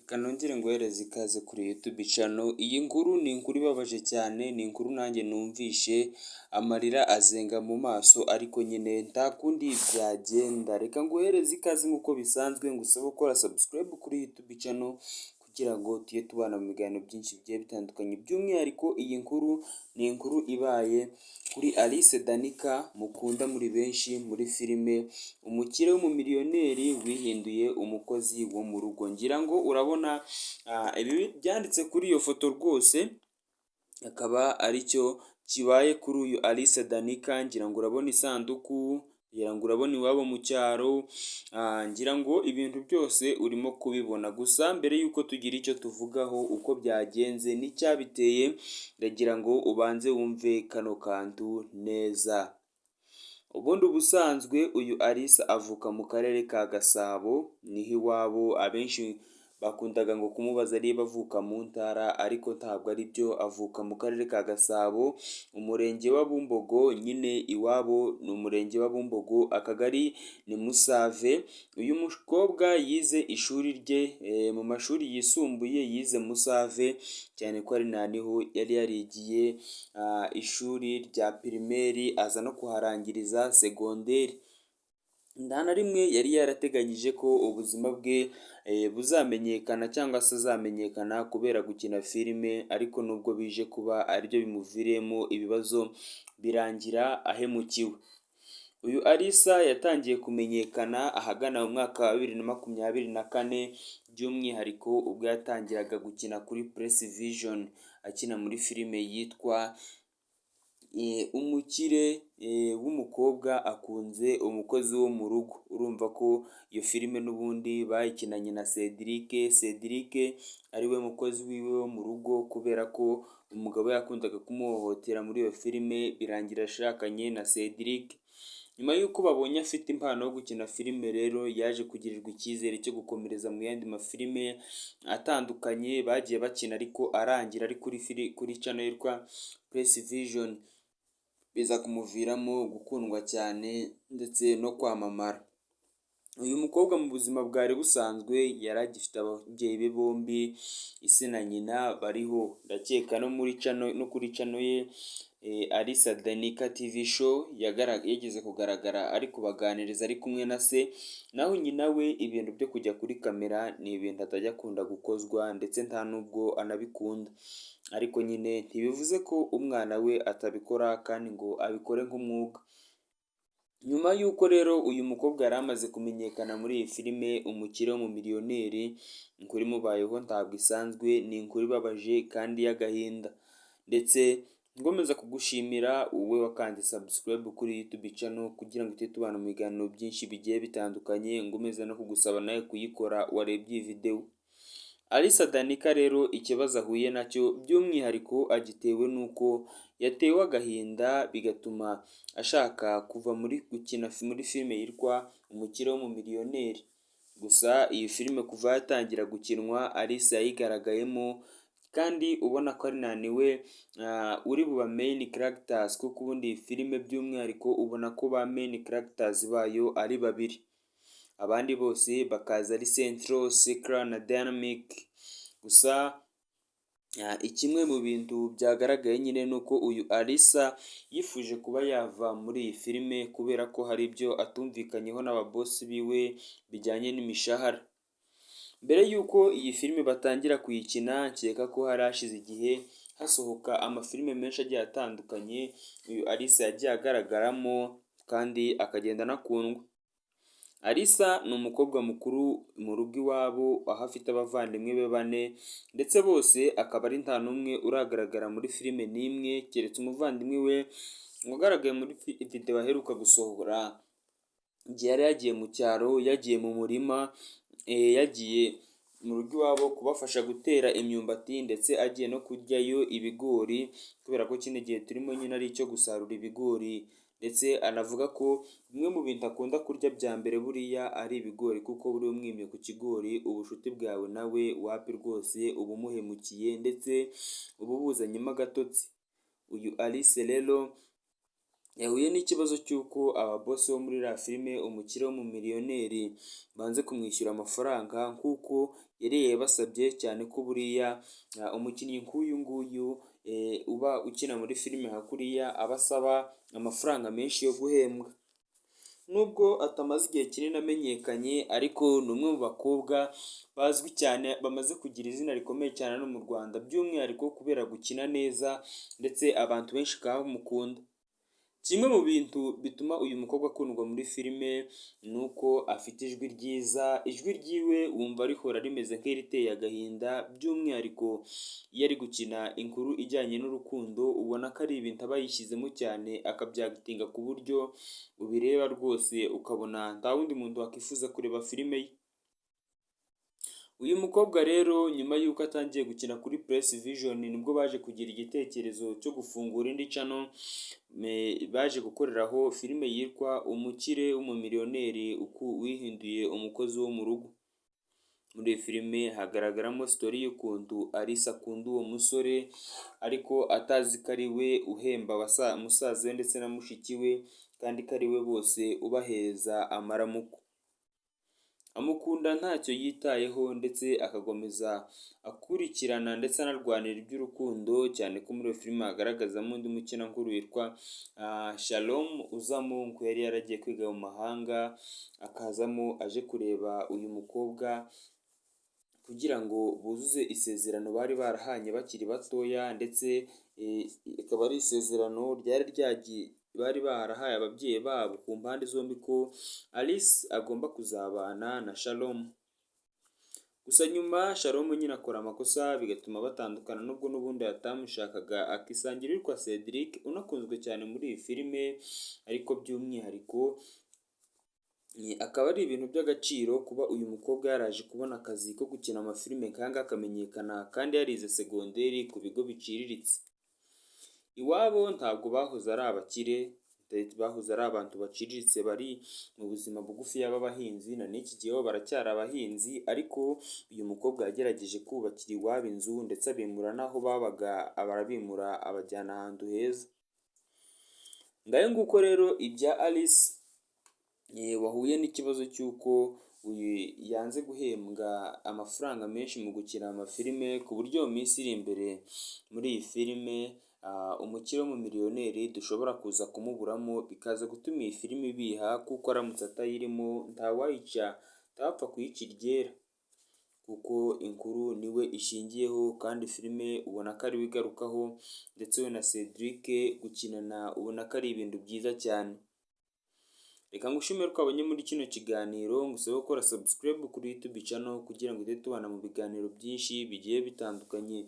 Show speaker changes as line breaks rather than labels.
Kanongere nguhereze ikaze kuri YouTube channel. Iyi nkuru ni inkuru ibabaje cyane, ni inkuru nanjye numvishe amarira azenga mu maso, ariko nyine nta kundi byagenda. Reka nguhereze ikaze nk'uko bisanzwe, ngusaba gukora subscribe kuri YouTube channel kugira ngo tujye tubana mu biganiro byinshi bigiye bitandukanye. By'umwihariko iyi nkuru ni inkuru ibaye kuri Alice Danica mukunda muri benshi muri filime, umukire w'umumiliyoneri wihinduye umukozi wo mu rugo. Ngira ngo urabona ibi byanditse kuri iyo foto rwose akaba aricyo kibaye kuri uyu Alice Danica. Ngira ngo urabona isanduku, ngira ngo urabona iwabo mu cyaro, ngira ngo ibintu byose urimo kubibona. Gusa mbere y'uko tugira icyo tuvugaho uko byagenze n'icyabiteye, ndagira ngo ubanze wumve kano kantu neza. Ubundi ubusanzwe uyu Alice avuka mu karere ka Gasabo, niho iwabo. Abenshi bakundaga ngo kumubaza niba avuka mu ntara, ariko ntabwo ari byo, avuka mu karere ka Gasabo, umurenge wa Bumbogo. Nyine iwabo ni umurenge wa Bumbogo, akagari ni Musave. Uyu mukobwa yize ishuri rye mu mashuri yisumbuye, yize Musave, cyane ko ari niho yari yarigiye ishuri rya pirimeri, aza no kuharangiriza segonderi. Nta na rimwe yari yarateganyije ko ubuzima bwe buzamenyekana cyangwa se azamenyekana kubera gukina filime, ariko nubwo bije kuba aribyo bimuviriyemo ibibazo, birangira ahemukiwe. Uyu Alice yatangiye kumenyekana ahagana mu mwaka wa 2024, by'umwihariko ubwo yatangiraga gukina kuri Press Vision akina muri filime yitwa umukire w'umukobwa akunze umukozi wo mu rugo. Urumva ko iyo filime n'ubundi bayikinanye na Cedric ariwe mukozi wiwe wo mu rugo, kubera ko umugabo yakundaga kumuhohotera muri iyo filime, birangira ashakanye na Cedric. Nyuma y'uko babonye afite impano yo gukina filime rero, yaje kugirirwa icyizere cyo gukomereza mu yandi mafilime atandukanye bagiye bakina, ariko arangira ari kuri channel yitwa Press Vision, biza kumuviramo gukundwa cyane ndetse no kwamamara. Uyu mukobwa mu buzima bwari busanzwe yari agifite ababyeyi be bombi, ise na nyina bariho. Ndakeka no kuri channel ye Alice Danica TV show yageze kugaragara ari kubaganiriza ari kumwe na se. Naho nyina we ibintu byo kujya kuri kamera ni ibintu atajya akunda gukozwa, ndetse nta nubwo anabikunda, ariko nyine ntibivuze ko umwana we atabikora kandi ngo abikore nk'umwuga. Nyuma y'uko rero uyu mukobwa yari amaze kumenyekana muri iyi filime umukire w'umumiliyoneri, inkuru imubayeho ntabwo isanzwe, ni inkuru ibabaje kandi y'agahinda. Ndetse ngomeza kugushimira wowe wakanze subscribe kuri YouTube channel kugira ngo tujye tubana mu biganiro byinshi bigiye bitandukanye. Ngomeza no kugusaba nawe kuyikora warebye iyi video. Alice Danica rero ikibazo ahuye nacyo by'umwihariko agitewe n'uko yatewe agahinda, bigatuma ashaka kuva muri gukina muri filime yitwa umukire w'umumiliyoneri. Gusa iyi filime kuva yatangira gukinwa Alice yayigaragayemo, kandi ubona ko ari naniwe uri buba main characters, kuko ubundi iyi filime by'umwihariko ubona ko ba main characters bayo ari babiri, abandi bose bakaza ari Central, Secret na Dynamic. Gusa ikimwe mu bintu byagaragaye nyine ni uko uyu Alice yifuje kuba yava muri iyi filime, kubera ko hari ibyo atumvikanyeho n'ababosi biwe bijyanye n'imishahara. Mbere y'uko iyi filime batangira kuyikina, nkeka ko hari hashize igihe hasohoka amafilime menshi agiye atandukanye uyu Alice yagiye agaragaramo kandi akagenda anakundwa. Alice ni umukobwa mukuru mu rugo iwabo, aho afite abavandimwe be 4, ndetse bose akaba ari nta n'umwe uragaragara muri filime n'imwe, keretse umuvandimwe we wagaragaye muri video aheruka gusohora, igihe yari yagiye mu cyaro, yagiye mu murima, yagiye mu rugo iwabo kubafasha gutera imyumbati, ndetse agiye no kuryayo ibigori, kubera ko kino gihe turimo nyine ari icyo gusarura ibigori. Ndetse anavuga ko bimwe mu bintu akunda kurya bya mbere buriya ari ibigori, kuko buri umwimye ku kigori ubucuti bwawe nawe wapi rwose uba umuhemukiye, ndetse uba ubuzanyemo agatotsi. Uyu Alice rero yahuye n'ikibazo cy'uko ababosi bo muri iriya filime umukire w'umumiliyoneri banze kumwishyura amafaranga nk'uko yari yabasabye cyane ko buriya umukinnyi nk'uyu nguyu uba ukina muri filime nka kuriya aba asaba amafaranga menshi yo guhembwa. Nubwo atamaze igihe kinini amenyekanye ariko ni umwe mu bakobwa bazwi cyane bamaze kugira izina rikomeye cyane no mu Rwanda by'umwihariko kubera gukina neza ndetse abantu benshi bakaba bamukunda. Kimwe mu bintu bituma uyu mukobwa akundwa muri filime ni uko afite ijwi ryiza, ijwi ryiwe wumva rihora rimeze nk'iriteye agahinda by'umwihariko iyo ari gukina inkuru ijyanye n'urukundo ubona ko ari ibintu aba yishyizemo cyane akabyagitinga ku buryo ubireba rwose ukabona nta wundi muntu wakwifuza kureba filime ye. Uyu mukobwa rero nyuma y'uko atangiye gukina kuri Press Vision nibwo baje kugira igitekerezo cyo gufungura indi channel, baje gukoreraho filime yitwa Umukire w'umumiliyoneri wihinduye umukozi wo mu rugo. Muri iyi filime hagaragaramo story y'ukuntu Alice akunda uwo musore ariko atazi ko ari we uhemba musaza we ndetse na mushiki we kandi ko ari we bose ubaheza amaramuko. Amukunda ntacyo yitayeho ndetse agakomeza akurikirana ndetse anarwanira iby'urukundo cyane ko muri iyo filime hagaragazamo undi mukinankuru witwa Shalom uzamo ngo yari yaragiye kwiga mu mahanga akazamo aje kureba uyu mukobwa kugira ngo buzuze isezerano bari barahanye bakiri batoya ndetse ikaba ari isezerano bari barahaye ababyeyi babo ku mpande zombi ko Alice agomba kuzabana na Shalom. Gusa nyuma Shalom nyine akora amakosa bigatuma batandukana nubwo n'ubundi atamushakaga akisangira witwa Cedric unakunzwe cyane muri iyi filime ariko by'umwihariko akaba ari ibintu by'agaciro kuba uyu mukobwa yaraje kubona akazi ko gukina amafilime nk'aya akamenyekana kandi yarize segonderi ku bigo biciriritse. Iwabo ntabwo bahoze ari abakire, bahoze ari abantu baciriritse bari mu buzima bugufi y'abahinzi na n'iki gihe bo baracyari abahinzi ariko uyu mukobwa yagerageje kubakira iwabo inzu ndetse abimura n'aho babaga barabimura abajyana ahantu heza. Ngayo nguko rero ibya Alice wahuye n'ikibazo cy'uko yanze guhembwa amafaranga menshi mu gukina amafilime ku buryo mu minsi iri imbere muri iyi filime umukire w'umumiliyoneri dushobora kuza kumuburamo bikaza gutuma iyi filime ibiha kuko aramutse atayirimo ntawapfa kuyica iryera kuko inkuru niwe ishingiyeho kandi filime ubona ko ariwe igarukaho ndetse we na Cedric gukinana ubona ko ari ibintu byiza cyane. Reka ngushimire ko wabonye muri kino kiganiro ngusabe gukora subscribe kuri YouTube channel kugira ngo ujye tubana mu biganiro byinshi bigiye bitandukanye.